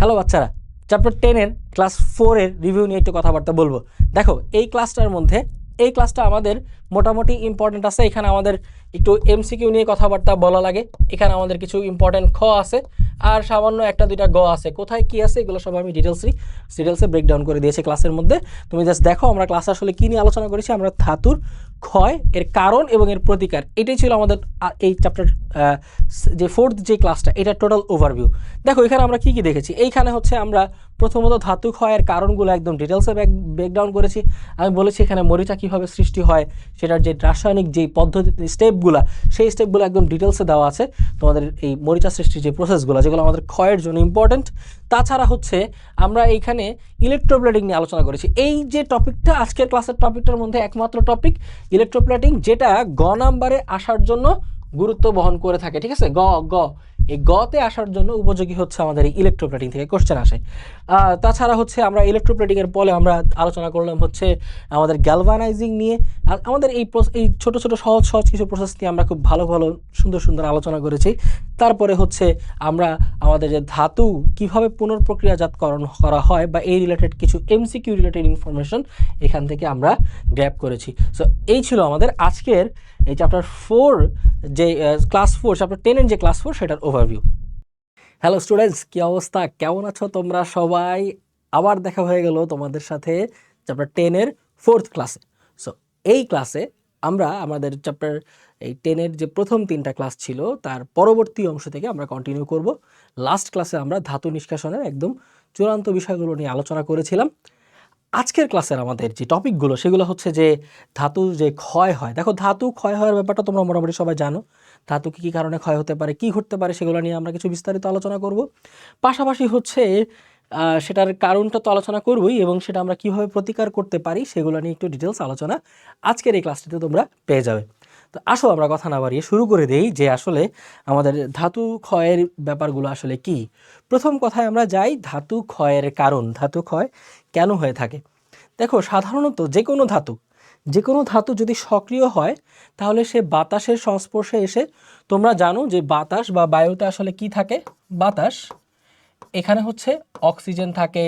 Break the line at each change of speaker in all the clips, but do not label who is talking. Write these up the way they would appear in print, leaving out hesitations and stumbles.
Hello বাচ্চারা, chapter 10-এর class 4-এর review নিয়ে একটু কথাবার্তা বলবো। দেখো, এই ক্লাসটার মধ্যে এই ক্লাসটা আমাদের মোটামুটি ইম্পর্টেন্ট আছে। এখানে আমাদের একটু এমসিকিউ নিয়ে কথাবার্তা বলা লাগে। এখানে আমাদের কিছু ইম্পর্টেন্ট খ আছে আর সামান্য একটা দুইটা গ আছে। কোথায় কি আছে এগুলো সব আমি ডিটেলসে ব্রেকডাউন করে দিয়েছি ক্লাসের মধ্যে। তুমি জাস্ট দেখো আমরা ক্লাসে আসলে কী নিয়ে আলোচনা করেছি। আমরা ধাতুর ক্ষয়, এর কারণ এবং এর প্রতিকার, এটাই ছিল আমাদের এই চ্যাপ্টার যে ফোর্থ যে ক্লাসটা, এটা টোটাল ওভারভিউ। দেখো এখানে আমরা কি কি দেখেছি। এইখানে হচ্ছে আমরা প্রথমত ধাতু ক্ষয়ের কারণগুলো একদম ডিটেলসে ব্রেকডাউন করেছি। আমি বলেছি এখানে মরিচা কীভাবে সৃষ্টি হয়, সেটার যে রাসায়নিক যেই পদ্ধতি স্টেপগুলো, সেই স্টেপগুলো একদম ডিটেলসে দেওয়া আছে। তোমাদের এই মরিচা সৃষ্টির যে প্রসেসগুলো, যেগুলো আমাদের ক্ষয়ের জন্য ইম্পর্টেন্ট। তাছাড়া হচ্ছে আমরা এইখানে ইলেকট্রোপ্লেটিং নিয়ে আলোচনা করেছি। এই যে টপিকটা আজকের ক্লাসের টপিকটার মধ্যে একমাত্র টপিক ইলেকট্রোপ্লেটিং, যেটা গ নাম্বারে আসার জন্য গুরুত্ব বহন করে থাকে। ঠিক আছে, গ এই গতে আসার জন্য উপযোগী হচ্ছে আমাদের এই ইলেকট্রোপ্লেটিং থেকে কোশ্চেন আসে। তাছাড়া হচ্ছে আমরা ইলেকট্রোপ্লেটিংয়ের পরে আমরা আলোচনা করলাম হচ্ছে আমাদের গ্যালভানাইজিং নিয়ে। আর আমাদের এই ছোটো ছোটো সহজ কিছু প্রসেস নিয়ে আমরা খুব ভালো সুন্দর আলোচনা করেছি। তারপরে হচ্ছে আমরা আমাদের যে ধাতু কীভাবে পুনঃপ্রক্রিয়াজাতকরণ করা হয় বা এই রিলেটেড কিছু এমসিকিউ রিলেটেড ইনফরমেশন এখান থেকে আমরা গ্র্যাব করেছি। সো এই ছিল আমাদের আজকের এই চ্যাপ্টার 4 যে ক্লাস 4, চ্যাপ্টার 10-এর যে ক্লাস 4 সেটার ওভারভিউ। হ্যালো স্টুডেন্টস, কী অবস্থা, কেমন আছো তোমরা সবাই? আবার দেখা হয়ে গেল তোমাদের সাথে চ্যাপ্টার 10-এর 4th ক্লাসে। সো এই ক্লাসে আমরা আমাদের চ্যাপ্টার এই 10-এর যে প্রথম 3টা ক্লাস ছিল তার পরবর্তী অংশ থেকে আমরা কন্টিনিউ করব। লাস্ট ক্লাসে আমরা ধাতু নিষ্কাশনের একদম চূড়ান্ত বিষয়গুলো নিয়ে আলোচনা করেছিলাম। আজকের ক্লাসের আমাদের যে টপিকগুলো সেগুলো হচ্ছে যে ধাতু যে ক্ষয় হয়। দেখো, ধাতু ক্ষয় হওয়ার ব্যাপারটা তোমরা মোটামুটি সবাই জানো। ধাতু কী কারণে ক্ষয় হতে পারে, কী ঘটতে পারে, সেগুলো নিয়ে আমরা কিছু বিস্তারিত আলোচনা করব। পাশাপাশি হচ্ছে সেটার কারণটা তো আলোচনা করবই, এবং সেটা আমরা কীভাবে প্রতিকার করতে পারি সেগুলো নিয়ে একটু ডিটেলস আলোচনা আজকের এই ক্লাসটিতে তোমরা পেয়ে যাবে। তো আসো আমরা কথা না বাড়িয়ে শুরু করে দেই যে আসলে আমাদের ধাতু ক্ষয়ের ব্যাপারগুলো আসলে কি। প্রথম কথায় আমরা যাই ধাতু ক্ষয়ের কারণ, ধাতু ক্ষয় কেন হয়ে থাকে। দেখো, সাধারণত যে কোনো ধাতু যদি সক্রিয় হয় তাহলে সে বাতাসের সংস্পর্শে এসে, তোমরা জানো যে বাতাস বা বায়ুতে আসলে কি থাকে, বাতাস, এখানে হচ্ছে অক্সিজেন থাকে,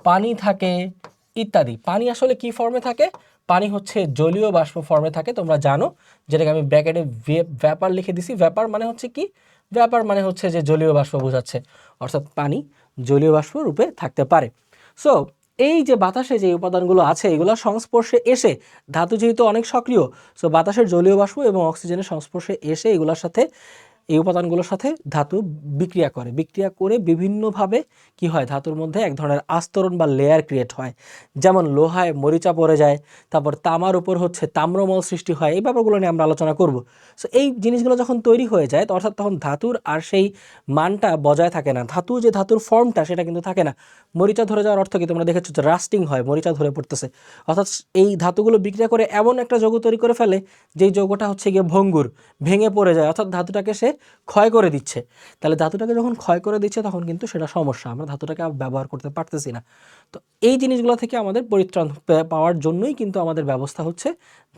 পানি থাকে ইত্যাদি। পানি আসলে কি ফর্মে থাকে? পানি হচ্ছে জলীয় বাষ্প ফর্মে থাকে, তোমরা জানো, যেটাকে আমি ব্র্যাকেটে ভ্যাপার লিখে দিছি। ভ্যাপার মানে হচ্ছে কি? ভ্যাপার মানে হচ্ছে যে জলীয় বাষ্প বোঝাচ্ছে, অর্থাৎ পানি জলীয় বাষ্প রূপে থাকতে পারে। সো এই যে বাতাসে যে উপাদানগুলো আছে এগুলোর সংস্পর্শে এসে, ধাতু যেহেতু অনেক সক্রিয়, সো বাতাসের জলীয় বাষ্প এবং অক্সিজেনের সংস্পর্শে এসে এগুলোর সাথে, এই উপাদানগুলোর সাথে ধাতু বিক্রিয়া করে বিভিন্নভাবে কি হয়, ধাতুর মধ্যে এক ধরনের আস্তরণ বা লেয়ার ক্রিয়েট হয়। যেমন লোহায় মরিচা পড়ে যায়, তারপর তামার উপর হচ্ছে তাম্রমল সৃষ্টি হয়। এই ব্যাপারগুলো নিয়ে আমরা আলোচনা করব। সো এই জিনিসগুলো যখন তৈরি হয়ে যায় অর্থাৎ তখন ধাতুর আর সেই মানটা বজায় থাকে না, ধাতুর ফর্মটা সেটা কিন্তু থাকে না। মরিচা ধরে যাওয়ার অর্থ কি? তোমরা দেখেছো যে রাস্টিং হয়, মরিচা ধরে পড়তেছে। অর্থাৎ এই ধাতুগুলো বিক্রিয়া করে এমন একটা যৌগ তৈরি করে ফেলে যেই যৌগটা হচ্ছে গিয়ে ভঙ্গুর, ভেঙে পড়ে যায়, অর্থাৎ ধাতুটাকে সে ক্ষয় করে দিচ্ছে। তাহলে ধাতুটাকে যখন ক্ষয় করে দিচ্ছে তখন কিন্তু সেটা সমস্যা, আমরা ধাতুটাকে ব্যবহার করতে পারতেছি না। তো এই জিনিসগুলো থেকে আমাদের পরিত্রাণ পাওয়ার জন্যই কিন্তু আমাদের ব্যবস্থা হচ্ছে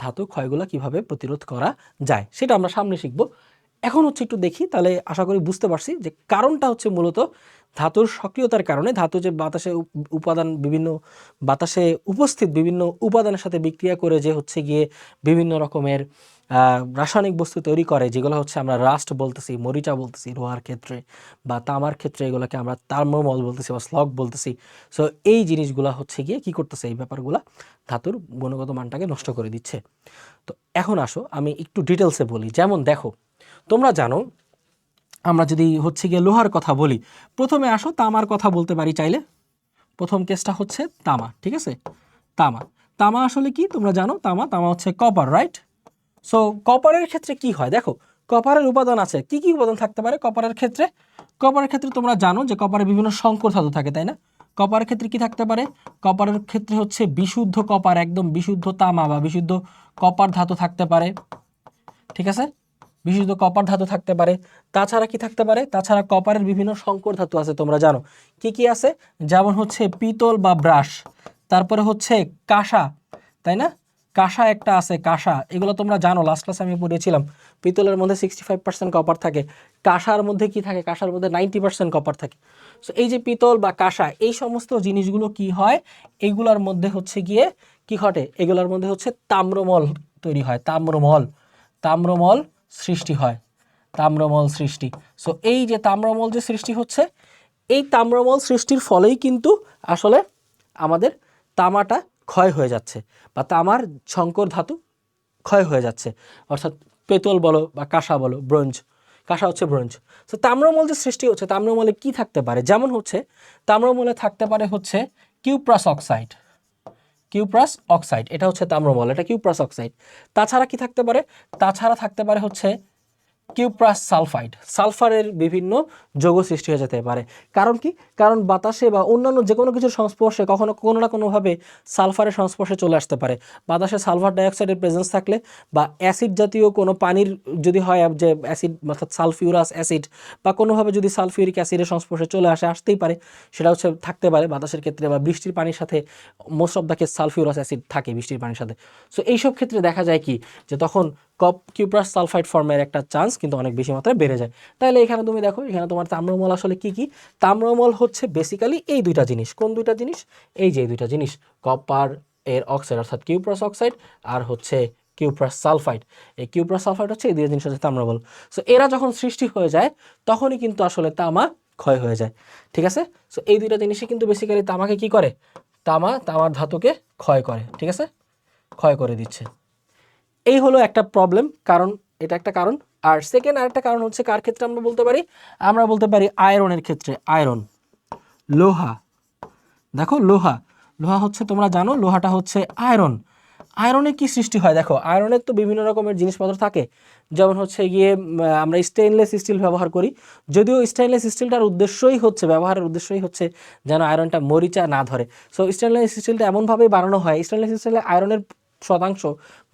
ধাতু ক্ষয়গুলো কিভাবে প্রতিরোধ করা যায়, সেটা আমরা সামনে শিখব। এখন হচ্ছে একটু দেখি, তাহলে আশা করি বুঝতে পারছি যে কারণটা হচ্ছে মূলত ধাতুর সক্রিয়তার কারণে, ধাতু যে বাতাসে উপস্থিত বিভিন্ন উপাদানের সাথে বিক্রিয়া করে যে হচ্ছে গিয়ে বিভিন্ন রকমের রাসায়নিক বস্তু তৈরি করে, যেগুলো হচ্ছে আমরা রাস্ট বলতেছি, মরিচা বলতেছি লোহার ক্ষেত্রে, বা তামার ক্ষেত্রে এগুলোকে আমরা তাম্রমল বলতেছি বা স্লগ বলতেছি। সো এই জিনিসগুলো হচ্ছে গিয়ে কি করতেছে, এই ব্যাপারগুলো ধাতুর গুণগত মানটাকে নষ্ট করে দিচ্ছে। তো এখন আসো আমি একটু ডিটেলসে বলি। যেমন দেখো, তোমরা জানো আমরা যদি হচ্ছে গিয়ে লোহার কথা বলি, প্রথমে আসো তামার কথা বলতে পারি চাইলে। প্রথম কেসটা হচ্ছে তামা, ঠিক আছে? তামা আসলে কি তোমরা জানো? তামা হচ্ছে কপার, রাইট? সো কপারের ক্ষেত্রে কি হয় দেখো, কপারের উপাদান আছে, কি কি উপাদান থাকতে পারে কপারের ক্ষেত্রে? কপারের ক্ষেত্রে তোমরা জানো যে কপারে বিভিন্ন সংকর ধাতু থাকে, তাই না? কপারের ক্ষেত্রে কি থাকতে পারে? কপারের ক্ষেত্রে হচ্ছে বিশুদ্ধ কপার, একদম বিশুদ্ধ তামা বা বিশুদ্ধ কপার ধাতু থাকতে পারে, ঠিক আছে? বিশুদ্ধ কপার ধাতু থাকতে পারে। তাছাড়া কি থাকতে পারে? তাছাড়া কপারের বিভিন্ন সংকর ধাতু আছে, তোমরা জানো কি কি আছে? যেমন হচ্ছে পিতল বা ব্রাশ, তারপরে হচ্ছে কাঁসা, তাই না? কাঁসা একটা আছে, কাঁসা, এগুলো তোমরা জানো, লাস্ট ক্লাসে আমি পড়িয়েছিলাম। পিতলের মধ্যে 65% কপার থাকে, কাঁসার মধ্যে কি থাকে? কাঁসার মধ্যে 90% কপার থাকে। সো এই যে পিতল বা কাঁসা এই সমস্ত জিনিসগুলো কি হয়, এইগুলোর মধ্যে হচ্ছে গিয়ে কি ঘটে, এগুলোর মধ্যে হচ্ছে তাম্রমল তৈরি হয়, তাম্রমল সৃষ্টি হয়, তাম্রমল সৃষ্টি। সো এই যে তাম্রমল যে সৃষ্টি হচ্ছে, এই তাম্রমল সৃষ্টির ফলেই কিন্তু আসলে আমাদের তামাটা ক্ষয় হয়ে যাচ্ছে বা তামার সংকর ধাতু ক্ষয় হয়ে যাচ্ছে, অর্থাৎ পেতল বলো বা কাঁসা বলো, ব্রোঞ্জ, কাঁসা হচ্ছে ব্রোঞ্জ। তো তাম্রমল যে সৃষ্টি হচ্ছে, তাম্রমলে কি থাকতে পারে, যেমন হচ্ছে তাম্রমলে থাকতে পারে হচ্ছে কিউপ্রাস অক্সাইড, কিউপ্রাস অক্সাইড এটা হচ্ছে তাম্রমল, এটা কিউপ্রাস অক্সাইড। তাছাড়া কি থাকতে পারে, তাছাড়া থাকতে পারে হচ্ছে কিউপ্রাস সালফাইড, সালফারের বিভিন্ন যৌগ সৃষ্টি হয়ে যেতে পারে। কারণ কি, কারণ বাতাসে বা অন্যান্য যে কোনো কিছুর সংস্পর্শে কখনো কোনো না কোনোভাবে সালফারের সংস্পর্শে চলে আসতে পারে। বাতাসে সালফার ডাইঅক্সাইডের প্রেজেন্স থাকলে বা অ্যাসিড জাতীয় কোনো পানির যদি হয়, যে অ্যাসিড অর্থাৎ সালফিউরাস অ্যাসিড বা কোনোভাবে যদি সালফিউরিক অ্যাসিডের সংস্পর্শে চলে আসতেই পারে, সেটা হচ্ছে থাকতে পারে বাতাসের ক্ষেত্রে, বা বৃষ্টির পানির সাথে most of the case sulphurous acid থাকে বৃষ্টির পানির সাথে। সো এইসব ক্ষেত্রে দেখা যায় কি, যে তখন কিউপ্রাস সালফাইড ফর্মের একটা চান্স কিন্তু অনেক বেশি মাত্রায় বেড়ে যায়। তাহলে এখানে তুমি দেখো, এখানে তোমার তাম্রমল আসলে কি কি, তাম্রমল হচ্ছে বেসিক্যালি এই দুইটা জিনিস। কোন দুইটা জিনিস, এই যে এই দুইটা জিনিস, কপার এর অক্সাইড অর্থাৎ কিউপ্রাস অক্সাইড আর হচ্ছে কিউপ্রাস সালফাইড। এই কিউপ্রাস সালফাইড হচ্ছে এই দুই জিনিস হচ্ছে তাম্রমল। সো এরা যখন সৃষ্টি হয়ে যায় তখনই কিন্তু আসলে তামা ক্ষয় হয়ে যায়, ঠিক আছে। সো এই দুইটা জিনিসই কিন্তু বেসিক্যালি তামাকে কি করে, তামার ধাতুকে ক্ষয় করে, ঠিক আছে, ক্ষয় করে দিচ্ছে। এই হলো একটা প্রবলেম, কারণ এটা একটা কারণ। আর সেকেন্ড আরেকটা কারণ হচ্ছে কার ক্ষেত্রে আমরা বলতে পারি, আমরা বলতে পারি আয়রনের ক্ষেত্রে। আয়রন, লোহা, দেখো লোহা, লোহা হচ্ছে তোমরা জানো লোহাটা হচ্ছে আয়রন। আয়রনে কি সৃষ্টি হয়, দেখো আয়রনের তো বিভিন্ন রকমের জিনিসপত্র থাকে, যেমন হচ্ছে গিয়ে আমরা স্টেইনলেস স্টিল ব্যবহার করি, যদিও স্টেইনলেস স্টিলটার উদ্দেশ্যই হচ্ছে, ব্যবহারের উদ্দেশ্যই হচ্ছে যেন আয়রনটা মরিচা না ধরে। সো স্টেইনলেস স্টিলটা এমনভাবেই বানানো হয়, স্টেইনলেস স্টিলে আয়রনের শতাংশ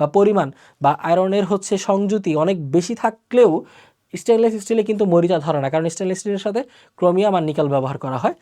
বা পরিমাণ বা আয়রনের হচ্ছে সংযুতি অনেক বেশি থাকলেও স্টেনলেস স্টিলে কিন্তু মরিচা ধরে না, কারণ স্টেনলেস স্টিলের সাথে ক্রোমিয়াম আর নিকেল ব্যবহার করা হয়,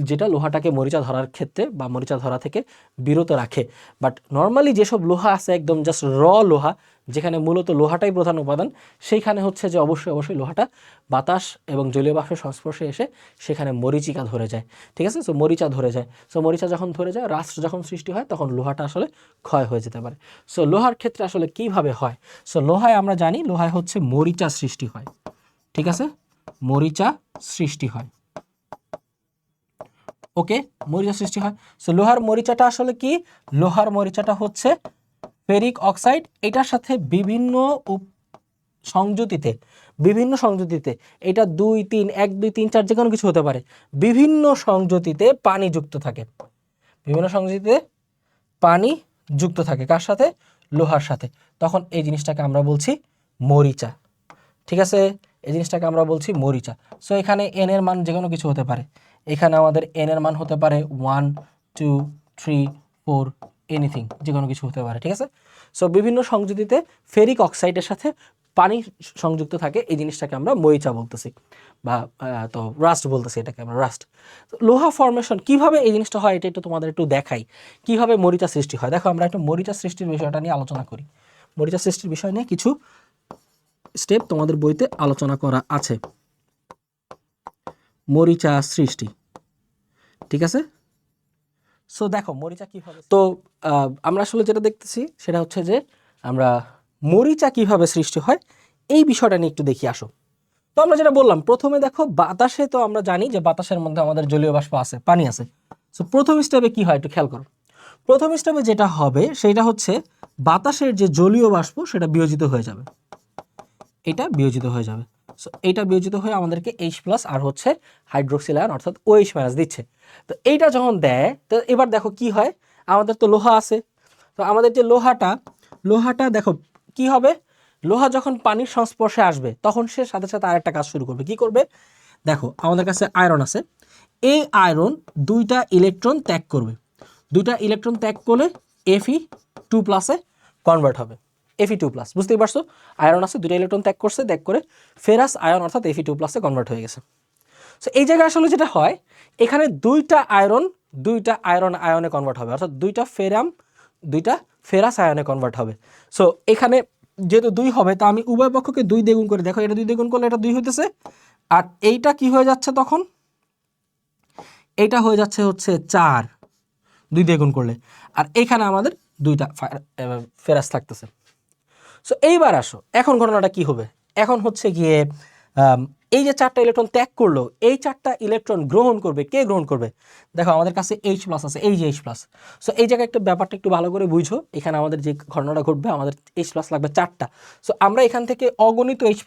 যেটা লোহাটাকে মরিচা ধরার ক্ষেত্রে বা মরিচা ধরা থেকে বিরত রাখে। বাট নর্মালি যেসব লোহা আছে একদম জাস্ট লোহা, যেখানে মূলত লোহাটাই প্রধান উপাদান, সেইখানে হচ্ছে যে অবশ্যই লোহাটা বাতাস এবং জলীয় বাষ্পের সংস্পর্শে এসে সেখানে মরিচিকা ধরে যায়, ঠিক আছে। সো মরিচা ধরে যায়, সো মরিচা যখন ধরে যায়, রাস্ট যখন সৃষ্টি হয়, তখন লোহাটা আসলে ক্ষয় হয়ে যেতে পারে। সো লোহার ক্ষেত্রে আসলে কিভাবে হয়, সো লোহায় আমরা জানি লোহায় হচ্ছে মরিচা সৃষ্টি হয়, ঠিক আছে, মরিচা সৃষ্টি হয়, ওকে, মরিচা সৃষ্টি হয়। সো লোহার মরিচাটা আসলে কি, লোহার মরিচাটা হচ্ছে ফেরিক অক্সাইড, এটার সাথে বিভিন্ন সংযুতিতে এটা 2 3 1 2 3 4 যে কোনো কিছু হতে পারে, বিভিন্ন সংযুতিতে পানি যুক্ত থাকে, বিভিন্ন সংযুতিতে পানি যুক্ত থাকে, কার সাথে, লোহার সাথে, তখন এই জিনিসটাকে আমরা বলছি মরিচা, ঠিক আছে, এই জিনিসটাকে আমরা বলছি মরিচা। সো এখানে এন এর মান যে কোনো কিছু হতে পারে, এখানে আমাদের এন এর মান হতে পারে 1 2 3 4 এনিথিং, যে কোনো কিছু হতে পারে, ঠিক আছে। সো বিভিন্ন সংযুতিতে ফেরিক অক্সাইডের সাথে পানি সংযুক্ত থাকে, এই জিনিসটাকে আমরা মরিচা বলতেছি, বা তো রাস্ট বলতেছি, এটাকে আমরা রাস্ট। লোহা ফর্মেশন কিভাবে এই জিনিসটা হয়, এটা একটু তোমাদের একটু দেখাই, কিভাবে মরিচা সৃষ্টি হয়। দেখো আমরা একটু মরিচা সৃষ্টির বিষয়টা নিয়ে আলোচনা করি। মরিচা সৃষ্টির বিষয় নিয়ে কিছু স্টেপ তোমাদের বইতে আলোচনা করা আছে। মরিচা সৃষ্টি, ঠিক আছে। সো দেখো মরিচা কিভাবে, তো আমরা আসলে যেটা দেখতেছি সেটা হচ্ছে যে আমরা মরিচা কিভাবে সৃষ্টি হয় এই বিষয়টা নিয়ে একটু দেখি আসো। তো আমরা যেটা বললাম প্রথমে, দেখো বাতাসে তো আমরা জানি যে বাতাসের মধ্যে আমাদের জলীয় বাষ্প আছে, পানি আছে। সো প্রথম স্টেপে কি হয় একটু খেয়াল করো। প্রথম স্টেপে যেটা হবে সেটা হচ্ছে বাতাসের যে জলীয় বাষ্প সেটা বিয়োজিত হয়ে যাবে, এটা বিয়োজিত হয়ে যাবে। সো এইটা বিয়োজিত হয়ে আমাদেরকে H+ আর হচ্ছে হাইড্রোক্সিল আয়ন অর্থাৎ OH- দিচ্ছে। তো এইটা যখন দেয়, তো এবার দেখো কি হয়, আমাদের তো লোহা আছে, তো আমাদের যে লোহাটা দেখো কি হবে, লোহা যখন পানির সংস্পর্শে আসবে তখন সে সাথে সাথে আরেকটা কাজ শুরু করবে, কি করবে, দেখো আমাদের কাছে আয়রন আছে, এই আয়রন 2টা ইলেকট্রন ত্যাগ করবে, 2টা ইলেকট্রন ত্যাগ করলে Fe2+ কনভার্ট হবে, Fe2+, বুঝতেই পারছো, আয়রন আছে 2টা ইলেকট্রন ত্যাগ করে ফেরাস আয়ন অর্থাৎ Fe2+ কনভার্ট হয়ে গেছে। সো এই জায়গায় আসলে যেটা হয়, এখানে 2টা আয়রন আয়নে কনভার্ট হবে, অর্থাৎ 2টা ফেরাস আয়নে কনভার্ট হবে। সো এখানে যেহেতু 2 হবে, তা আমি উভয় পক্ষকে 2 দ্বিগুণ করে, দেখো এটা 2 দ্বিগুণ করলে এটা 2 হইতেছে, আর এইটা কি হয়ে যাচ্ছে তখন, এইটা হয়ে যাচ্ছে হচ্ছে 4, 2 দিয়ে গুণ করলে, আর এখানে আমাদের 2টা ফেরাস থাকতেছে। সো এইবার আসো, এখন ঘটনাটা কি হবে, এখন হচ্ছে গিয়ে এই যে 4টা ইলেকট্রন ত্যাগ করলো, এই 4টা ইলেকট্রন গ্রহণ করবে, কে গ্রহণ করবে? দেখো আমাদের কাছে H+ আছে, এই যে H+। সো এই জায়গায় একটা ব্যাপারটা একটু ভালো করে বুঝো, এখানে আমাদের যে ঘটনাটা ঘটবে, আমাদের H+ লাগবে 4টা। সো আমরা এখান থেকে অগণিত H+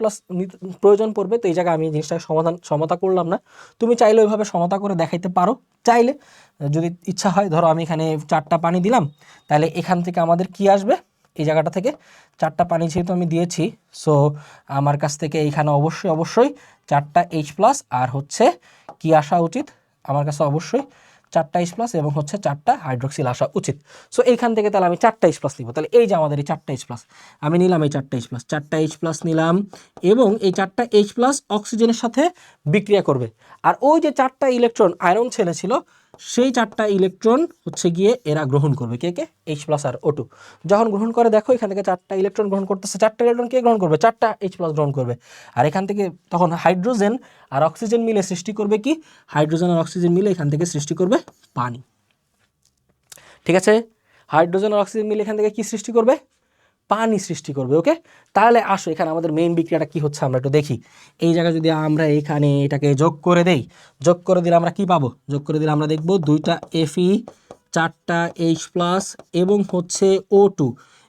প্রয়োজন পড়বে। তো এই জায়গায় আমি জিনিসটা সমতা করলাম না, তুমি চাইলে ওইভাবে সমতা করে দেখাইতে পারো, চাইলে যদি ইচ্ছা হয়। ধরো আমি এখানে 4টা পানি দিলাম, তাহলে এখান থেকে আমাদের কি আসবে, এই জায়গাটা থেকে 4টা পানি যেহেতু আমি দিয়েছি, সো আমার কাছ থেকে এইখানে অবশ্যই 4টা H+ আর হচ্ছে কি আসা উচিত, আমার কাছে অবশ্যই 4টা H+ এবং হচ্ছে 4টা হাইড্রোক্সিল আসা উচিত। সো এইখান থেকে তাহলে আমি 4টা H+ নিব। তাহলে এই যে আমাদের এই 4টা H+, আমি নিলাম এই 4টা H+, 4টা H+ নিলাম, এবং এই 4টা H+ অক্সিজেনের সাথে বিক্রিয়া করবে। আর ওই যে 4টা ইলেকট্রন আয়রন ছেলে ছিল, সেই 4টা ইলেকট্রন হচ্ছে গিয়ে এরা গ্রহণ করবে, কে কে? H+ আর O2। যখন গ্রহণ করে, দেখো এখান থেকে 4টা ইলেকট্রন গ্রহণ করতেছে, 4টা ইলেকট্রন কে গ্রহণ করবে? 4টা H+ গ্রহণ করবে। আর এখান থেকে তখন হাইড্রোজেন আর অক্সিজেন মিলে সৃষ্টি করবে কি? হাইড্রোজেন আর অক্সিজেন মিলে এখান থেকে সৃষ্টি করবে পানি। ঠিক আছে, হাইড্রোজেন আর অক্সিজেন মিলে এখান থেকে কি সৃষ্টি করবে? পানি সৃষ্টি করবে। ওকে, তাহলে আসো এখানে আমাদের মেইন বিক্রিয়াটা কি হচ্ছে আমরা একটু দেখি। এই জায়গায় যদি আমরা এখানে এটাকে যোগ করে দেই, যোগ করে দিলে আমরা কি পাবো? যোগ করে দিলে আমরা দেখব 2টা Fe, 4টা H+ এবং হচ্ছে O2।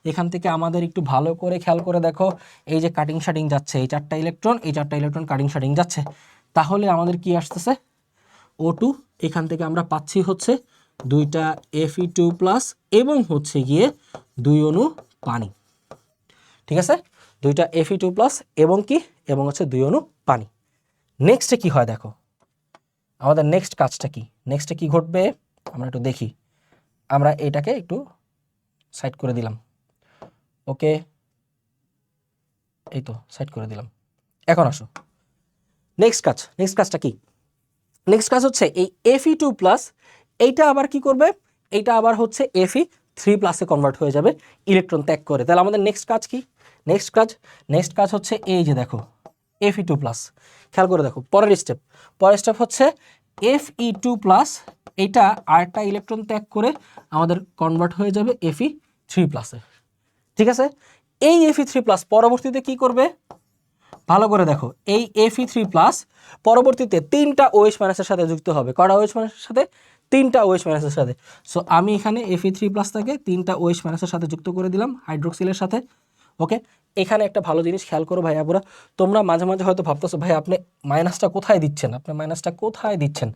এখান থেকে আমাদের একটু ভালো করে খেয়াল করে দেখো, এই যে কাটিং শাটিং যাচ্ছে, এই 4টা ইলেকট্রন, এই 4টা ইলেকট্রন কাটিং শাটিং যাচ্ছে, তাহলে আমাদের কি আসতেছে? O2। এখান থেকে আমরা পাচ্ছি হচ্ছে 2টা Fe2+ এবং হচ্ছে গিয়ে 2 অণু পানি। ঠিক আছে, 2টা Fe2+ এবং কি, এবং হচ্ছে 2 অণু পানি। নেক্সটে কি হয় দেখো, আমাদের নেক্সট কাজটা কি, নেক্সটে কি ঘটবে আমরা একটু দেখি। আমরা এটাকে একটু সাইড করে দিলাম। ওকে, এই তো সাইড করে দিলাম। এখন আসো নেক্সট কাজ, নেক্সট কাজটা কি? নেক্সট কাজ হচ্ছে এই Fe2+, এইটা আবার কি করবে? এইটা আবার হচ্ছে Fe3+ কনভার্ট হয়ে যাবে ইলেকট্রন ত্যাগ করে। তাহলে আমাদের নেক্সট কাজ কি? নেক্সট কাজ হচ্ছে এই যে দেখো Fe2+, খেয়াল করে দেখো পরের স্টেপ হচ্ছে Fe2+, এটা আরেকটা ইলেকট্রন ত্যাগ করে আমাদের কনভার্ট হয়ে যাবে Fe3+। ঠিক আছে, এই Fe3+ পরবর্তীতে কি করবে? ভালো করে দেখো, এই Fe3+ পরবর্তীতে 3টা OH- এর সাথে যুক্ত হবে। কটা OH- এর সাথে? 3টা OH- এর সাথে। সো আমি এখানে Fe3+ থেকে 3টা OH- এর সাথে যুক্ত করে দিলাম হাইড্রোক্সিলের সাথে। ওকে, এখানে একটা ভালো জিনিস খেয়াল করো ভাইয়াপুরা, তোমরা মাঝে মাঝে হয়তো ভাবতেছো ভাই আপনি মাইনাসটা কোথায় দিচ্ছেন,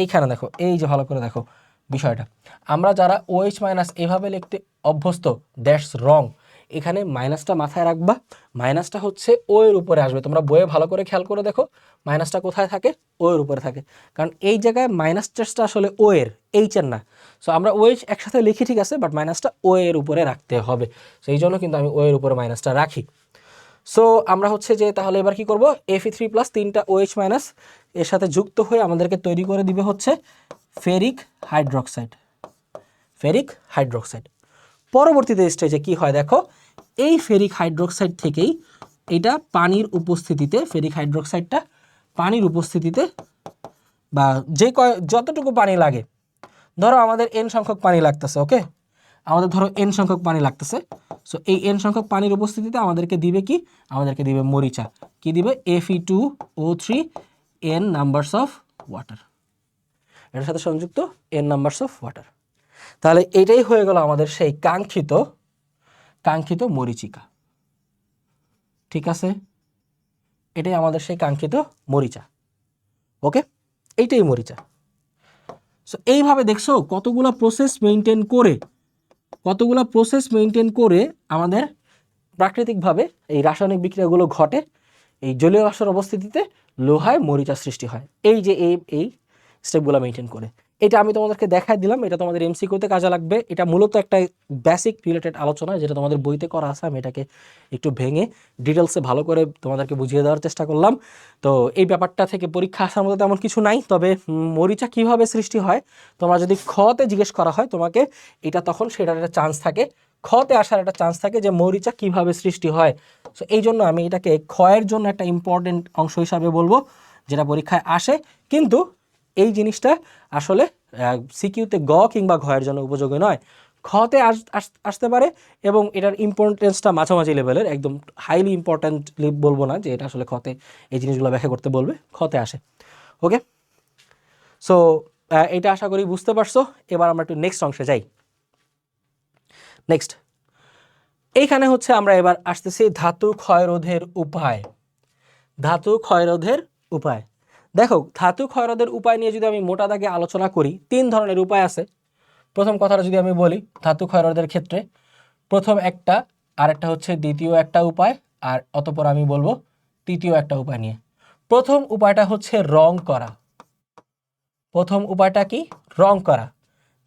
এইখানে দেখো, এই যে ভালো করে দেখো বিষয়টা। আমরা যারা OH- এভাবে লিখতে অভ্যস্ত, দ্যাটস রং। এখানে মাইনাসটা মাথায় রাখবা, মাইনাসটা হচ্ছে ও এর উপরে আসবে। তোমরা বইয়ে ভালো করে খেয়াল করে দেখো, মাইনাসটা কোথায় থাকে? ও এর উপরে থাকে, কারণ এই জায়গায় মাইনাস টেস্টটা আসলে ও এর, এইচ এর না। সো আমরা OH একসাথে লিখি ঠিক আছে, বাট মাইনাসটা ও এর উপরে রাখতে হবে। সেই জন্য কিন্তু আমি ও এর উপরে মাইনাসটা রাখি। সো আমরা হচ্ছে যে তাহলে এবার কি করব? Fe3+, 3টা OH- এর সাথে যুক্ত হয়ে আমাদেরকে তৈরি করে দিবে হচ্ছে ফেরিক হাইড্রোক্সাইড। পরবর্তীতে স্টেজে কি হয় দেখো, এই ফেরিক হাইড্রোক্সাইড থেকেই এটা পানির উপস্থিতিতে, ফেরিক হাইড্রোক্সাইডটা পানির উপস্থিতিতে বা যতটুকু পানি লাগে, ধরো আমাদের n সংখ্যক পানি লাগতেছে। ওকে, আমাদের ধরো n সংখ্যক পানি লাগতেছে। সো এই n সংখ্যক পানির উপস্থিতিতে আমাদেরকে দিবে কি? আমাদেরকে দিবে মরিচা। কি দিবে? Fe2O3 n numbers of water, এর সাথে সংযুক্ত n নাম্বারস অফ ওয়াটার। তাহলে এটাই হয়ে গেল আমাদের সেই কাঙ্ক্ষিত মরিচিকা। ঠিক আছে, এটাই আমাদের সেই কাঙ্ক্ষিত মরিচা। ওকে, এইটাই মরিচা। সো এইভাবে দেখছো কতগুলো প্রসেস মেনটেন করে আমাদের প্রাকৃতিকভাবে এই রাসায়নিক বিক্রিয়াগুলো ঘটে। এই জলীয় বাষ্পের উপস্থিতিতে লোহায় মরিচা সৃষ্টি হয়, এই যে এই স্টেপগুলো মেনটেন করে। এটা আমি তোমাদেরকে দেখাই দিলাম, এটা তোমাদের এমসিকিউতে কাজে লাগবে। এটা মূলত একটা বেসিক রিলেটেড আলোচনা, যেটা তোমাদের বইতে করা আছে। আমি এটাকে একটু ভেঙে ডিটেলসে ভালো করে তোমাদেরকে বুঝিয়ে দেওয়ার চেষ্টা করলাম। তো এই ব্যাপারটা থেকে পরীক্ষা আসার মতো তেমন কিছু নাই। তবে মরিচা কিভাবে সৃষ্টি হয়, তোমরা যদি খতে জিজ্ঞেস করা হয় তোমাকে, এটা তখন সেটার একটা চান্স থাকে, খতে আসার একটা চান্স থাকে যে মরিচা কিভাবে সৃষ্টি হয়। সো এই জন্য আমি এটাকে ক্ষয়ের জন্য একটা ইম্পর্টেন্ট অংশ হিসাবে বলবো, যেটা পরীক্ষায় আসে। কিন্তু এই জিনিসটা আসলে সিকিউতে গ কিংবা ঘয়ের জন্য উপযোগী নয়, খতে আসতে পারে এবং এটার ইম্পর্টেন্সটা মাঝামাঝি লেভেলের, একদম হাইলি ইম্পর্ট্যান্টলি বলবো না যে এটা আসলে খতে এই জিনিসগুলো ব্যাখ্যা করতে বলবে, খতে আসে। ওকে, সো এটা আশা করি বুঝতে পারছো। এবার আমরা একটু নেক্সট অংশে যাই। নেক্সট এইখানে হচ্ছে আমরা এবার আসতেছি ধাতু ক্ষয়রোধের উপায়। ধাতু ক্ষয়রোধের উপায়, দেখো ধাতু ক্ষয়রোধের উপায় নিয়ে যদি আমি মোটা দাগে আলোচনা করি, 3 ধরনের উপায় আছে। প্রথম কথাটা যদি আমি বলি ধাতু ক্ষয়রোধের ক্ষেত্রে, প্রথম একটা, আর একটা হচ্ছে দ্বিতীয় একটা উপায়, আর অতঃপর আমি বলবো তৃতীয় একটা উপায় নিয়ে। প্রথম উপায়টা হচ্ছে রং করা। প্রথম উপায়টা কি? রং করা।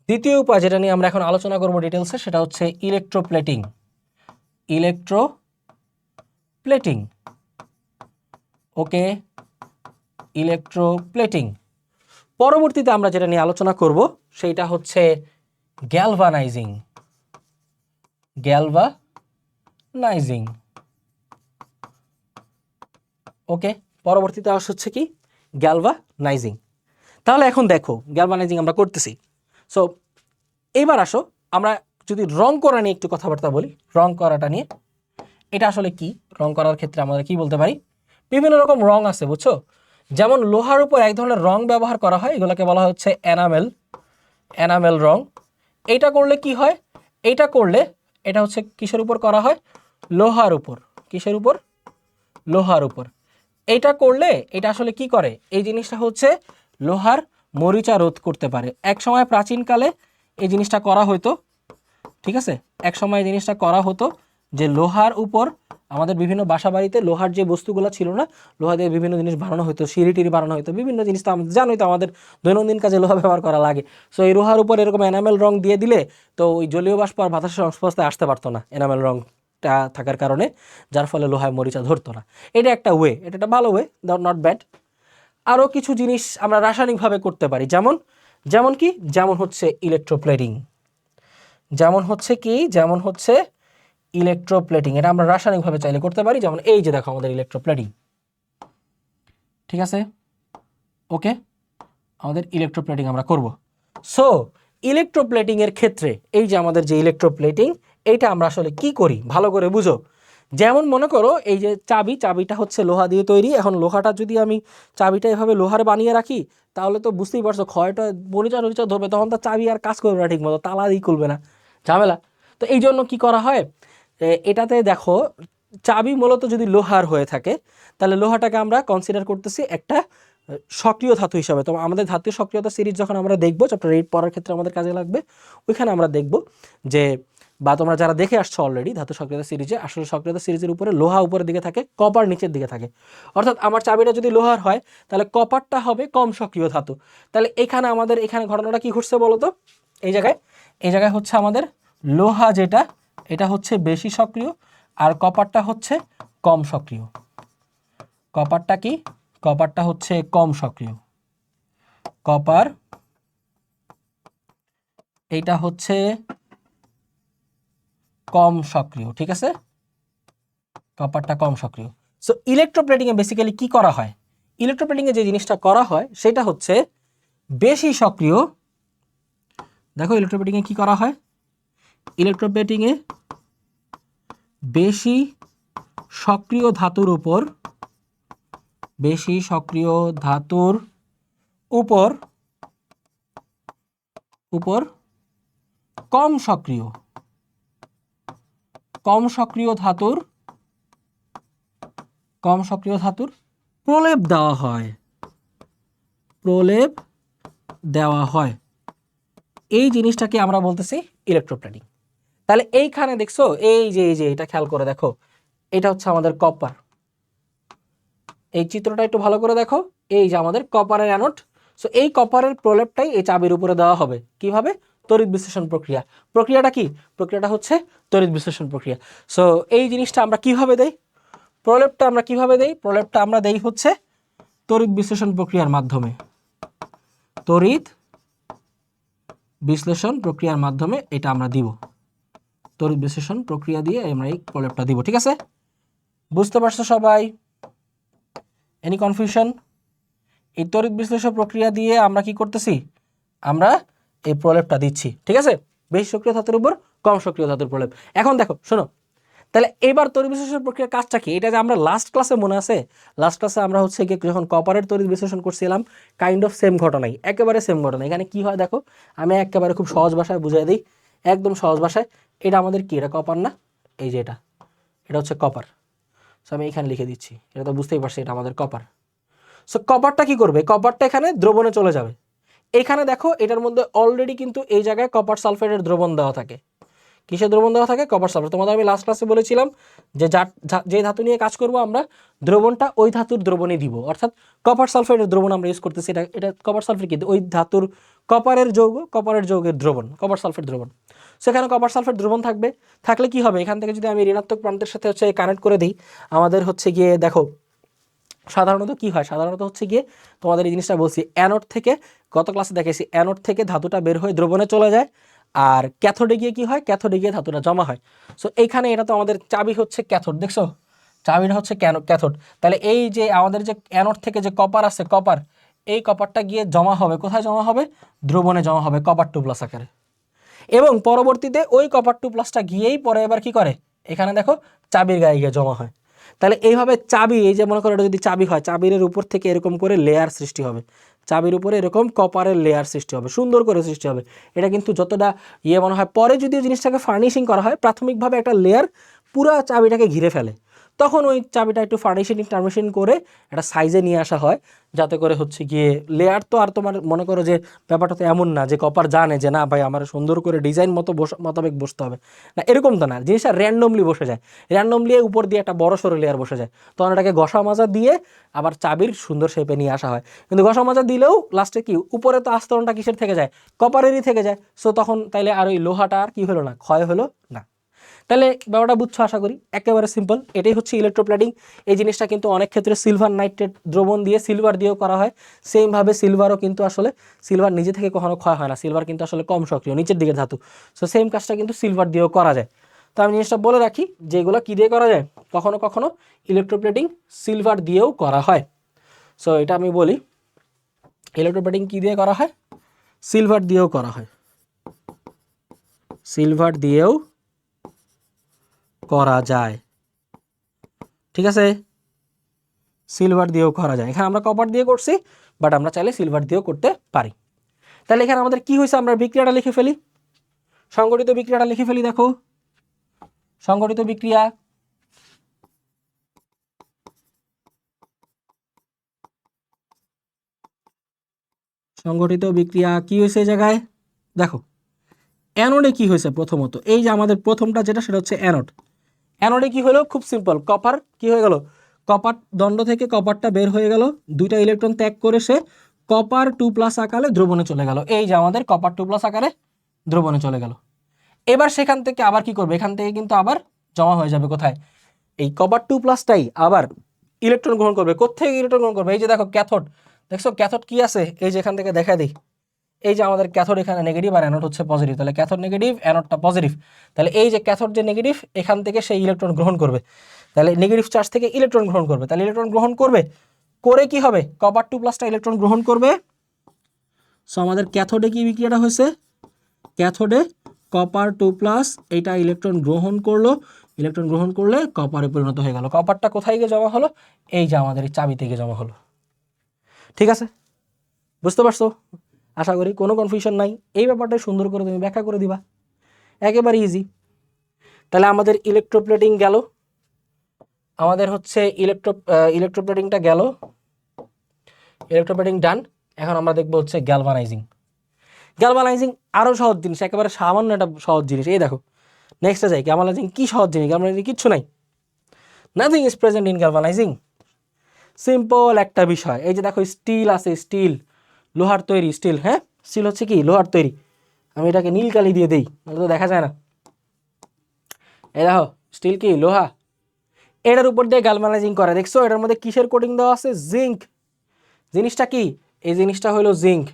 দ্বিতীয় উপায় যেটা নিয়ে আমরা এখন আলোচনা করব ডিটেলসে, সেটা হচ্ছে ইলেকট্রোপ্লেটিং। ইলেকট্রোপ্লেটিং, ওকে, ইলেকট্রোপ্লেটিং। পরবর্তীতে আমরা যেটা নিয়ে আলোচনা করব সেইটা হচ্ছে গ্যালভানাইজিং। গ্যালভানাইজিং, ওকে, পরবর্তীতে হচ্ছে কি? গ্যালভানাইজিং। তাহলে এখন দেখো গ্যালভানাইজিং আমরা করতেছি। সো এইবার আসো আমরা যদি রং করা নিয়ে একটু কথাবার্তা বলি। রং করাটা নিয়ে, এটা আসলে কি? রং করার ক্ষেত্রে আমরা কি বলতে পারি? বিভিন্ন রকম রং আছে, বুঝছো? যেমন লোহার উপর এক ধরনের রং ব্যবহার করা হয়, এগুলোকে বলা হচ্ছে এনামেল। এনামেল রং। এইটা করলে কি হয়? এইটা করলে এটা হচ্ছে কিসের উপর করা হয়? লোহার উপর। কিসের উপর? লোহার উপর। এইটা করলে এটা আসলে কি করে? এই জিনিসটা হচ্ছে লোহার মরিচা রোধ করতে পারে। এক সময় প্রাচীনকালে এই জিনিসটা করা হতো, ঠিক আছে? এক সময় এই জিনিসটা করা হতো যে লোহার উপর আমাদের বিভিন্ন বাসা বাড়িতে লোহার যে বস্তুগুলো ছিল না, লোহা দিয়ে বিভিন্ন জিনিস বানানো হতো, সিঁড়ি টিড়ি বানানো হতো, বিভিন্ন জিনিস তো জানোই তো আমাদের দৈনন্দিন কাজে লোহা ব্যবহার করা লাগে। সো এই লোহার উপর এরকম এনামেল রং দিয়ে দিলে তো ওই জলীয় বাষ্প আর বাতাসের সংস্পর্শে আসতে পারতো না এনামেল রংটা থাকার কারণে, যার ফলে লোহায় মরিচা ধরতো না। এটা একটা ওয়ে, এটা একটা ভালো ওয়ে, নট ব্যাড। আরও কিছু জিনিস আমরা রাসায়নিকভাবে করতে পারি, যেমন কি? যেমন হচ্ছে ইলেকট্রোপ্লেটিং। যেমন হচ্ছে কি? যেমন হচ্ছে ইলেকট্রোপ্লেটিং। এটা আমরা রাসায়নিকভাবে চাইলে করতে পারি, যেমন এই যে দেখো আমাদের ইলেকট্রোপ্লেটিং, ঠিক আছে? ওকে, আমাদের ইলেকট্রোপ্লেটিং আমরা করব। সো ইলেকট্রোপ্লেটিং এর ক্ষেত্রে এই যে আমাদের যে ইলেকট্রোপ্লেটিং, এইটা আমরা আসলে কি করি ভালো করে বুঝো। যেমন মনে করো এই যে চাবিটা হচ্ছে লোহা দিয়ে তৈরি। এখন লোহাটা যদি আমি চাবিটা এভাবে লোহার বানিয়ে রাখি, তাহলে তো বুঝতেই পারছো ক্ষয়টা মরিচা ধরবে, তখন তো চাবি আর কাজ করবে না ঠিক মতো, তালা দিয়ে খুলবে না, ঝামেলা। তো এই জন্য কি করা হয়, এটাতে দেখো চাবি মূলত যদি লোহার হয়ে থাকে, তাহলে লোহাটাকে আমরা কনসিডার করতেছি একটা সক্রিয় ধাতু হিসাবে। তো আমাদের ধাতু সক্রিয়তা সিরিজ যখন আমরা দেখবো, চ্যাপ্টার 8 পড়ার ক্ষেত্রে আমাদের কাজে লাগবে, ওইখানে আমরা দেখব যে, বা তোমরা যারা দেখে আসছো অলরেডি ধাতু সক্রিয়তা সিরিজে, আসলে সক্রিয়তা সিরিজের উপরে লোহা উপরের দিকে থাকে, কপার নিচের দিকে থাকে। অর্থাৎ আমার চাবিটা যদি লোহার হয়, তাহলে কপারটা হবে কম সক্রিয় ধাতু। তাহলে এখানে আমাদের এখানে ঘটনাটা কি ঘটছে বলো তো? এই জায়গায় হচ্ছে আমাদের লোহা যেটা, এটা হচ্ছে বেশি সক্রিয়, আর কপারটা হচ্ছে কম সক্রিয়। কপারটা কি? কপারটা হচ্ছে কম সক্রিয়। কপার এইটা হচ্ছে কম সক্রিয়, ঠিক আছে? কপারটা কম সক্রিয়। সো ইলেকট্রোপ্লেটিংয়ে বেসিক্যালি কি করা হয়? ইলেকট্রোপ্লেটিংয়ে যে জিনিসটা করা হয় সেটা হচ্ছে বেশি সক্রিয়। দেখো ইলেকট্রোপ্লেটিংয়ে কি করা হয়? ইলেকট্রোপ্লেটিংয়ে বেশি সক্রিয় ধাতুর উপর, বেশি সক্রিয় ধাতুর উপর কম সক্রিয় ধাতুর প্রলেপ দেওয়া হয়। এই জিনিসটাকে আমরা বলতেছি ইলেকট্রোপ্লেটিং। তাহলে এইখানে দেখছো এই যে এটা খেয়াল করে দেখো, এটা হচ্ছে আমাদের কপার। এই চিত্রটা একটু ভালো করে দেখো, এই যে আমাদের কপারের অ্যানোড। সো এই কপারের প্রলেপটাই এই চাবির উপরে দেওয়া হবে। কিভাবে? তড়িৎ বিশ্লেষণ প্রক্রিয়া। প্রক্রিয়াটা কি? প্রক্রিয়াটা হচ্ছে তড়িৎ বিশ্লেষণ প্রক্রিয়া। সো এই জিনিসটা আমরা কিভাবে দেই? প্রলেপটা আমরা কিভাবে দেই? প্রলেপটা আমরা দেই হচ্ছে তড়িৎ বিশ্লেষণ প্রক্রিয়ার মাধ্যমে। তড়িৎ বিশ্লেষণ প্রক্রিয়ার মাধ্যমে এটা আমরা দিব। তড়িৎ বিশ্লেষণ প্রক্রিয়া দিয়ে আমরা এই প্রলেপটা দিব, ঠিক আছে? বুঝতে পারছো সবাই? Any confusion? এই তড়িৎ বিশ্লেষণ প্রক্রিয়া দিয়ে আমরা কি করতেছি, আমরা এই প্রলেপটা দিচ্ছি। ঠিক আছে, বেশি সক্রিয় ধাতুর উপর কম সক্রিয় ধাতুর প্রলেপ। এখন দেখো শোনো, তাহলে এবার তড়িৎ বিশ্লেষণ প্রক্রিয়ার কাজটা কি, এটা যে আমরা লাস্ট ক্লাসে মনে আছে, লাস্ট ক্লাসে আমরা হচ্ছে কি যখন কপারের তড়িৎ বিশ্লেষণ করছিলাম কাইন্ড অফ সেম ঘটনাই, একেবারে সেম ঘটনা। এখানে কি হয় দেখো, আমি একেবারে খুব সহজ ভাষায় বুঝিয়ে দিই, একদম সহজ ভাষায়। এটা আমাদের কি, এটা কপার না, এই যে এটা হচ্ছে কপার। সো আমি এখানে লিখে দিচ্ছি, এটা তো বুঝতেই পারছি এটা আমাদের কপার। সো কপারটা কি করবে, কপারটা এখানে দ্রবণে চলে যাবে। এখানে দেখো এটার মধ্যে অলরেডি কিন্তু এই জায়গায় কপার সালফেটের দ্রবণ দেওয়া থাকে। কিসের দ্রবণ দেওয়া থাকে, কপার সালফেট। তোমাদের আমি লাস্ট ক্লাসে বলেছিলাম যে যে ধাতু নিয়ে কাজ করব আমরা, দ্রবণটা ওই ধাতুর দ্রবণে দিব, অর্থাৎ কপার সালফেটের দ্রবণ আমরা ইউজ করতেছি। এটা কপার সালফেট কিন্তু ওই ধাতুর কপারের যৌগের দ্রবণ, কপার সালফেট দ্রবণ। সেখানে কপার সালফেট দ্রবণ থাকবে, থাকলে কি হবে, এখান থেকে যদি আমি ঋণাত্মক প্রান্তের সাথে হচ্ছে কানেক্ট করে দিই, আমাদের হচ্ছে গিয়ে দেখো সাধারণত কি হয়, সাধারণত হচ্ছে গিয়ে তোমাদের এই জিনিসটা বলছি, অ্যানোড থেকে গত ক্লাসে দেখেছি, অ্যানোড থেকে ধাতুটা বের হয়ে দ্রবণে চলে যায়, আর ক্যাথোডে গিয়ে কি হয়, ক্যাথোডে গিয়ে ধাতুটা জমা হয়। সো এইখানে এটা তো আমাদের চাবি হচ্ছে ক্যাথোড, দেখছো চাবিটা হচ্ছে ক্যাথোড। তাহলে এই যে আমাদের যে অ্যানোড থেকে যে কপার আছে, কপার, এই কপারটা গিয়ে জমা হবে কোথায়, জমা হবে দ্রবণে, জমা হবে কপার 2+ আকারে। এবং পরবর্তীতে ওই কপার 2+টা গিয়েই পরে এবার কি করে, এখানে দেখো চাবির গায়ে গিয়ে জমা হয়। তাহলে এইভাবে চাবি, এই যে মনে করো এটা যদি চাবি হয়, চাবির উপর থেকে এরকম করে লেয়ার সৃষ্টি হবে, চাবির উপরে এরকম কপারের লেয়ার সৃষ্টি হবে, সুন্দর করে সৃষ্টি হবে। এটা কিন্তু যতটা মনে হয়, পরে যদি জিনিসটাকে ফার্নিশিং করা হয়, প্রাথমিকভাবে একটা লেয়ার পুরো চাবিটাকে ঘিরে ফেলে, তখন ওই চাবিটা একটু ফার্নিশিং টার্নিশিং করে একটা সাইজে নিয়ে আসা হয়, যাতে করে হচ্ছে গিয়ে লেয়ার তো আর তোমার মনে করো যে ব্যাপারটা তো এমন না যে কপার জানে যে না ভাই আমার সুন্দর করে ডিজাইন মোতাবেক বসতে হবে, না এরকম তো না, জিনিসটা র্যান্ডমলি বসে যায়, র্যান্ডমলি উপর দিয়ে একটা বড় সড়ো লেয়ার বসে যায়, তখন এটাকে ঘষা মাজা দিয়ে আবার চাবির সুন্দর শেপে নিয়ে আসা হয়। কিন্তু ঘষা মাজা দিলেও লাস্টে কি উপরে তো আস্তরণটা কিসের থেকে যায়, কপারেরই থেকে যায়। সো তখন তাইলে আর ওই লোহাটা আর কি হলো না, ক্ষয় হলো না। তাহলে ব্যাপারটা বুঝছো আশা করি, একেবারে সিম্পল। এটাই হচ্ছে ইলেকট্রোপ্লেটিং। এই জিনিসটা কিন্তু অনেক ক্ষেত্রে সিলভার নাইট্রেট দ্রবণ দিয়ে, সিলভার দিয়েও করা হয়। সেমভাবে সিলভারও কিন্তু আসলে, সিলভার নিজে থেকে কখনো ক্ষয় হয় না, সিলভার কিন্তু আসলে কম সক্রিয়, নিচের দিকে ধাতু। সো সেম কাজটা কিন্তু সিলভার দিয়েও করা যায়। তো আমি জিনিসটা বলে রাখি, যেগুলো কী দিয়ে করা যায়, কখনো কখনো ইলেকট্রোপ্লেটিং সিলভার দিয়েও করা হয়। সো এটা আমি বলি, ইলেকট্রোপ্লেটিং কী দিয়ে করা হয়, সিলভার দিয়েও করা হয়, সিলভার দিয়েও করা যায়। ঠিক আছে, সিলভার দিয়েও করা যায়। এখানে আমরা কপার দিয়ে করছি, বাট আমরা চাইলে সিলভার দিয়েও করতে পারি। তাহলে এখানে আমাদের কি হয়েছে, আমরা বিক্রিয়াটা লিখে ফেলি, সংগঠিত বিক্রিয়াটা লিখে ফেলি। দেখো সংগঠিত বিক্রিয়া, সংগঠিত বিক্রিয়া কি হয়েছে এই জায়গায়, দেখো অ্যানোডে কি হয়েছে, প্রথমত এই যে আমাদের প্রথমটা যেটা, সেটা হচ্ছে অ্যানোড। অ্যানোডে কি হলো, খুব সিম্পল, কপার কি হয়ে গেল, কপার দণ্ড থেকে কপারটা বের হয়ে গেল, দুইটা ইলেকট্রন ত্যাগ করে সে কপার 2+ আকারে দ্রবণে চলে গেল। এই যে আমাদের কপার 2+ আকারে দ্রবণে চলে গেল। এবার সেখান থেকে আবার কি করবে, এখান থেকে কিন্তু আবার জমা হয়ে যাবে কোথায়, এই কপার 2+টাই আবার ইলেকট্রন গ্রহণ করবে। কোত্থেকে ইলেকট্রন গ্রহণ করবে, এই যে দেখো ক্যাথোড, দেখছো ক্যাথোড কি আছে, এই যে এখান থেকে দেখা দিই, এই যে আমাদের ক্যাথোড এখানে নেগেটিভ আর অ্যানোড হচ্ছে পজিটিভ, তাহলে ক্যাথোড নেগেটিভ, অ্যানোডটা পজিটিভ। তাহলে এই যে ক্যাথোড যে নেগেটিভ, এখান থেকে সেই ইলেকট্রন গ্রহণ করবে, তাহলে নেগেটিভ চার্জ থেকে ইলেকট্রন গ্রহণ করবে, তাহলে ইলেকট্রন গ্রহণ করবে করে কি হবে, কপার 2+টা ইলেকট্রন গ্রহণ করবে। সো আমাদের ক্যাথোডে কি বিক্রিয়াটা হয়েছে, ক্যাথোডে কপার 2+, এইটা ইলেকট্রন গ্রহণ করলো, ইলেকট্রন গ্রহণ করলে কপারে পরিণত হয়ে গেল। কপারটা কোথায় গিয়ে জমা হলো, এই যে আমাদের এই চাবিতে গিয়ে জমা হলো। ঠিক আছে, বুঝতে পারছো, আশা করি কোনো কনফিউশন নাই। এই ব্যাপারটা সুন্দর করে তুমি ব্যাখ্যা করে দিবা, একেবারে ইজি। তাহলে আমাদের ইলেকট্রোপ্লেটিং গেল, আমাদের হচ্ছে ইলেকট্রোপ্লেটিংটা গেল, ইলেকট্রোপ্লেটিং ডান। এখন আমরা দেখবো হচ্ছে গ্যালভানাইজিং। গ্যালভানাইজিং আরও সহজ জিনিস, একেবারে সামান্য একটা সহজ জিনিস। এই দেখো নেক্সটে যাই, গ্যালভানাইজিং কি সহজ জিনিস, গ্যালভানাইজিং কিচ্ছু নাই, nothing is present in galvanizing. Simple একটা বিষয়, এই যে দেখো স্টিল আছে, স্টিল লোহার তৈরি, স্টিল, হ্যাঁ স্টিল হচ্ছে কি লোহার তৈরি। আমি এটাকে নীল কালি দিয়ে দিই, নাহলে তো দেখা যায় না। এই দেখো স্টিল কি লোহা, এটার উপর দিয়ে গ্যালভানাইজিং করে, দেখছো এটার মধ্যে কিসের কোটিং দেওয়া আছে, জিঙ্ক। জিনিসটা কি, এই জিনিসটা হলো জিঙ্ক,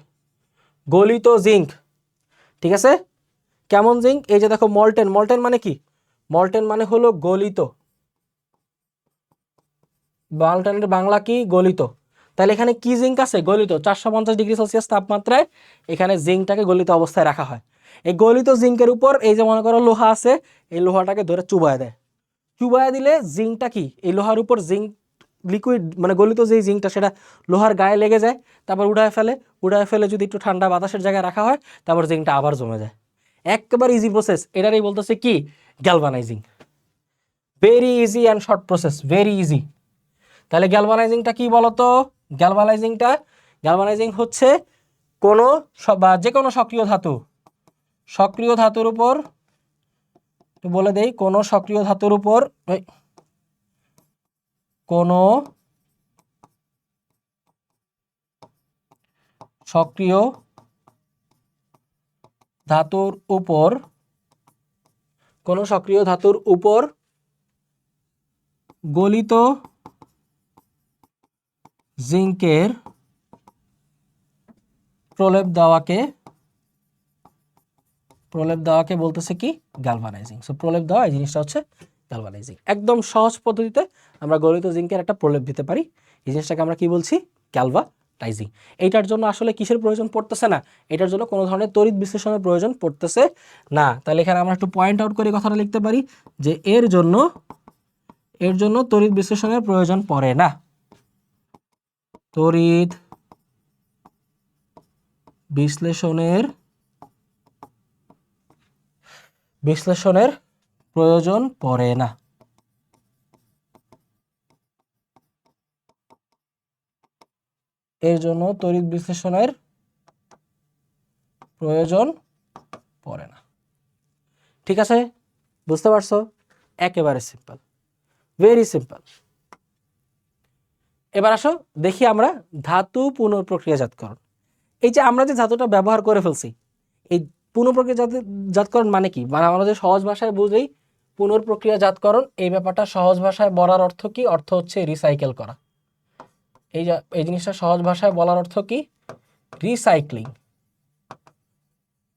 গলিত জিঙ্ক। ঠিক আছে, কেমন জিঙ্ক, এই যে দেখো মল্টেন, মল্টেন মানে কি, মল্টেন মানে হলো গলিত, মল্টেনের বাংলা কি, গলিত। তাহলে এখানে কি জিঙ্ক আছে? গলিত 450°C তাপমাত্রায় এখানে জিঙ্কটাকে গলিত অবস্থায় রাখা হয়। এই গলিত জিঙ্কের উপর এই যে মনে করো লোহা আছে, এই লোহাটাকে ধরে চুবায় দেয়। চুবায় দিলে জিঙ্কটা কি, এই লোহার উপর জিঙ্ক লিকুইড মানে গলিত যেই জিঙ্কটা সেটা লোহার গায়ে লেগে যায়, তারপর উড়ায় ফেলে যদি একটু ঠান্ডা বাতাসের জায়গায় রাখা হয়, তারপর জিঙ্কটা আবার জমে যায়। একেবারে ইজি প্রসেস, এটারই বলতেছে কি galvanizing. Very easy and short process, very easy. তাহলে গ্যালভানাইজিংটা কি বলতো? গ্যালভানাইজিং হচ্ছে কোনো বা যে কোনো সক্রিয় ধাতুর উপর বলে দেই, কোনো সক্রিয় ধাতুর উপর কোনো সক্রিয় ধাতুর উপর গলিত জিঙ্কের প্রলেপ দেওয়াকে বলতেছে কি গ্যালভানাইজিং। সো প্রলেপ দেওয়া এই জিনিসটা হচ্ছে গ্যালভানাইজিং। একদম সহজ পদ্ধতিতে আমরা গলিত জিঙ্কের একটা প্রলেপ দিতে পারি, এই জিনিসটাকে আমরা কি বলছি? গ্যালভানাইজিং। এইটার জন্য আসলে কিসের প্রয়োজন পড়তেছে না? এটার জন্য কোনো ধরনের তড়িৎ বিশ্লেষণের প্রয়োজন পড়তেছে না। তাহলে এখানে আমরা একটু পয়েন্ট আউট করে কথাটা লিখতে পারি যে এর জন্য তড়িৎ বিশ্লেষণের প্রয়োজন পড়ে না। তড়িৎ বিশ্লেষণের প্রয়োজন পড়ে না। এর জন্য তড়িৎ বিশ্লেষণের প্রয়োজন পড়ে না। ঠিক আছে, বুঝতে পারছো? একেবারে সিম্পল, ভেরি সিম্পল। এবার আসো দেখি আমরা ধাতু পুনঃপ্রক্রিয়াজাতকরণ। এই যে আমরা যে ধাতুটা ব্যবহার করে ফেলছি, এই পুনঃপ্রক্রিয়াজাতকরণ মানে কি? মানে আমরা যে সহজ ভাষায় বুঝি পুনঃপ্রক্রিয়াজাতকরণ, এই ব্যাপারটা সহজ ভাষায় বলার অর্থ কি? অর্থ হচ্ছে রিসাইকেল করা। এই জিনিসটা সহজ ভাষায় বলার অর্থ কি? রিসাইক্লিং।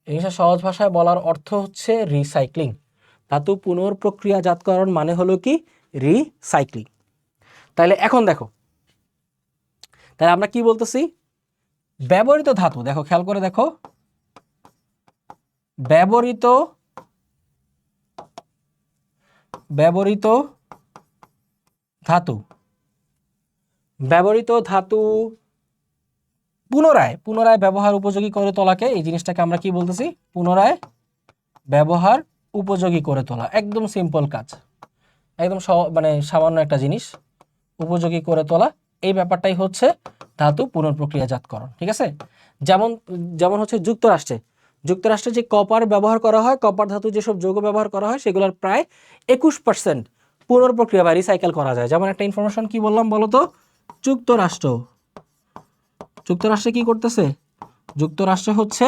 এই জিনিসটা সহজ ভাষায় বলার অর্থ হচ্ছে রিসাইক্লিং। ধাতু পুনঃপ্রক্রিয়াজাতকরণ মানে হলো কি রিসাইক্লিং। তাহলে এখন দেখো, তাহলে আমরা কি বলতেছি? ব্যবহৃত ধাতু, দেখো খেয়াল করে দেখো, ব্যবহৃত ধাতু পুনরায় ব্যবহার উপযোগী করে তোলাকে, এই জিনিসটাকে আমরা কি বলতেছি? পুনরায় ব্যবহার উপযোগী করে তোলা। একদম সিম্পল কাজ, একদম মানে সামান্য একটা জিনিস, উপযোগী করে তোলা। এই ব্যাপারটাই হচ্ছে ধাতু পুনঃপ্রক্রিয়াজাতকরণ। ঠিক আছে? যেমন হচ্ছে যুক্তরাষ্ট্রে যে কপার ব্যবহার করা হয়, কপার ধাতু যেসব যৌগ ব্যবহার করা হয়, সেগুলোর প্রায় 21% পুনঃপ্রক্রিয়া বা রিসাইকেল করা যায়। যেমন একটা ইনফরমেশন কি বললাম বলো তো? যুক্তরাষ্ট্রে কি করতেছে? যুক্তরাষ্ট্রে হচ্ছে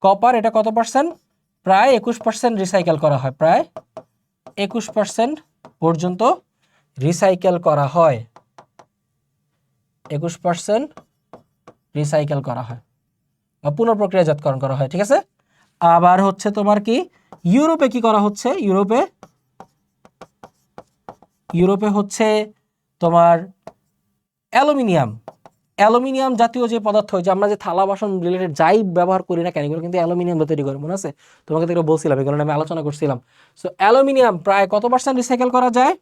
কপার এটা কত পার্সেন্ট? প্রায় 21% রিসাইকেল করা হয়, প্রায় 21% পর্যন্ত রিসাইকেল করা হয়। 21% রিসাইকেল করা হয় বা পুনঃপ্রক্রিয়াজাতকরণ করা হয়। ঠিক আছে? আবার হচ্ছে তোমার কি ইউরোপে কি করা হচ্ছে? ইউরোপে হচ্ছে তোমার অ্যালুমিনিয়াম জাতীয় যে পদার্থ, যে আমরা যে থালা বাসন রিলেটেড যাই ব্যবহার করি না কেন, এগুলো কিন্তু অ্যালুমিনিয়াম তৈরি করে, মনে আছে? তোমাকে তো এগুলো বলছিলাম, এগুলো আমি আলোচনা করছিলাম। সো অ্যালুমিনিয়াম প্রায় কত পার্সেন্ট রিসাইকেল করা যায়?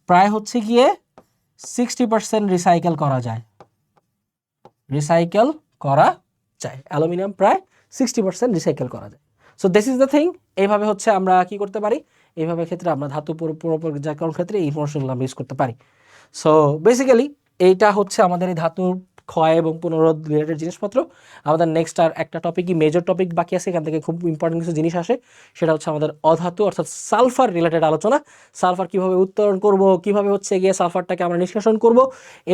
প্রায় হচ্ছে গিয়ে 60% রিসাইকেল করা যায়। অ্যালুমিনিয়াম প্রায় 60% রিসাইকেল করা যায়। So this is the thing. এইভাবে হচ্ছে আমরা কি করতে পারি? এইভাবে ক্ষেত্রে আমরা ধাতু পুনঃপ্রক্রিয়াজাতকরণ ক্ষেত্রে এই ইনফরমেশনগুলো আমরা ইউজ করতে পারি। সো বেসিক্যালি এইটা হচ্ছে আমাদের এই ধাতুর ক্ষয় এবং পুনরুদ্ধার রিলেটেড জিনিসপত্র। আমাদের নেক্সট আর একটা টপিকই মেজর টপিক বাকি আছে, এখান থেকে খুব ইম্পর্টেন্ট কিছু জিনিস আসে, সেটা হচ্ছে আমাদের অধাতু অর্থাৎ সালফার রিলেটেড আলোচনা। সালফার কীভাবে উত্তোলন করব, কীভাবে হচ্ছে গিয়ে সালফারটাকে আমরা নিষ্কাশন করব,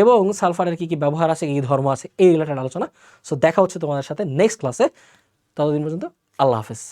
এবং সালফারের কী কী ব্যবহার আছে, কী কী ধর্ম আছে, এই রিলেটেড আলোচনা। সো দেখা হচ্ছে তোমাদের সাথে নেক্সট ক্লাসে। ততদিন পর্যন্ত আল্লাহ হাফেজ।